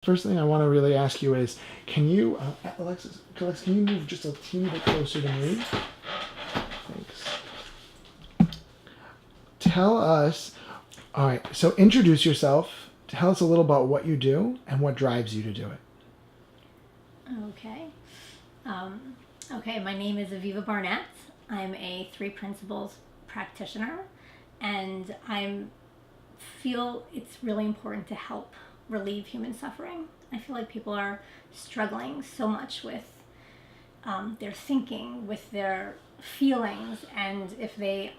First thing I want to really ask you is, can you, Alexa, can you move just a teeny bit closer to me? Thanks. Tell us, all right, so introduce yourself. Tell us a little about what you do and what drives you to do it. Okay. Okay, my name is Aviva Barnett. I'm a 3 principles practitioner, and I feel it's really important to help relieve human suffering. I feel like people are struggling so much with their thinking, with their feelings, and if they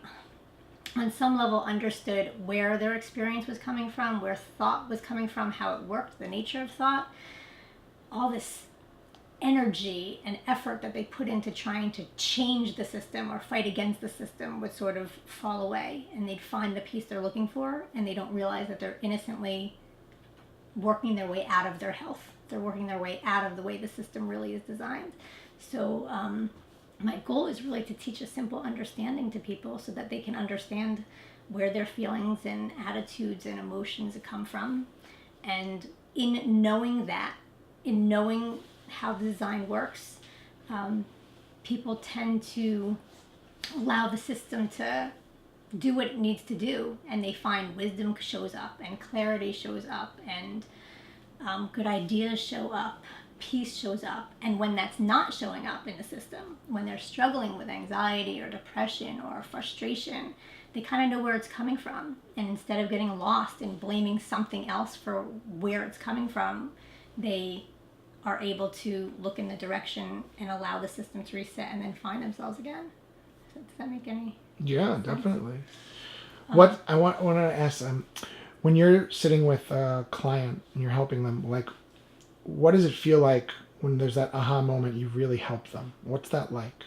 on some level understood where their experience was coming from, where thought was coming from, how it worked, the nature of thought, all this energy and effort that they put into trying to change the system or fight against the system would sort of fall away, and they'd find the peace they're looking for, and they don't realize that they're innocently working their way out of their health. They're working their way out of the way the system really is designed. So my goal is really to teach a simple understanding to people so that they can understand where their feelings and attitudes and emotions come from. And in knowing that, in knowing how the design works, people tend to allow the system to do what it needs to do, and they find wisdom shows up and clarity shows up and good ideas show up, peace shows up. And when that's not showing up in the system, when they're struggling with anxiety or depression or frustration, they kind of know where it's coming from, and instead of getting lost and blaming something else for where it's coming from, they are able to look in the direction and allow the system to reset and then find themselves again. So does that make any Yeah, sense? definitely. What I want to ask, when you're sitting with a client and you're helping them, like, what does it feel like when there's that aha moment you really help them? What's that like?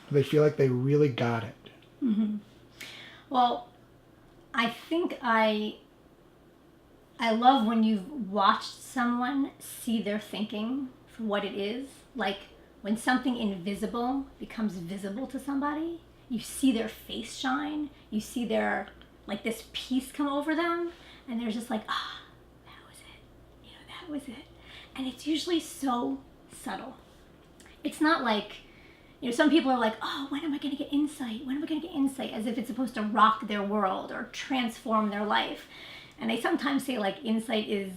Do they feel like they really got it? Mm-hmm. Well, I think I love when you've watched someone see their thinking for what it is. Like when something invisible becomes visible to somebody, you see their face shine, you see their, like, this peace come over them, and they're just like, that was it. You know, that was it. And it's usually so subtle. It's not like, you know, some people are like, oh, when am I going to get insight? When am I going to get insight? As if it's supposed to rock their world or transform their life. And I sometimes say, like, insight is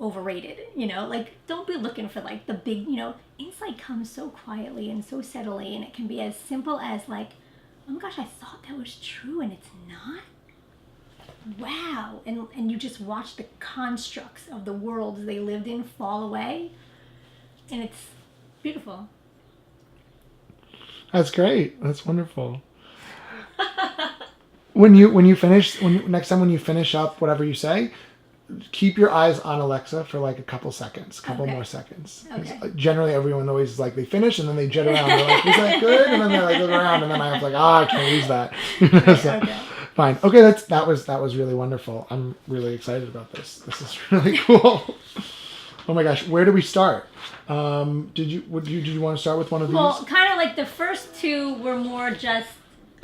overrated, you know? Like, don't be looking for, like, the big, you know, insight comes so quietly and so steadily, and it can be as simple as, like, oh my gosh, I thought that was true and it's not? Wow. And you just watch the constructs of the worlds they lived in fall away, and it's beautiful. That's great. That's wonderful. Next time when you finish up whatever you say, keep your eyes on Alexa for like a couple more seconds. Okay. Generally, everyone always is like they finish and then they jet around. They're like, "Was that good?" And then they like look around, and then I have like, I can't use that. Okay. Fine. Okay, that was really wonderful. I'm really excited about this. This is really cool. Oh my gosh, where do we start? Did you want to start with one of these? Well, kind of like the first two were more just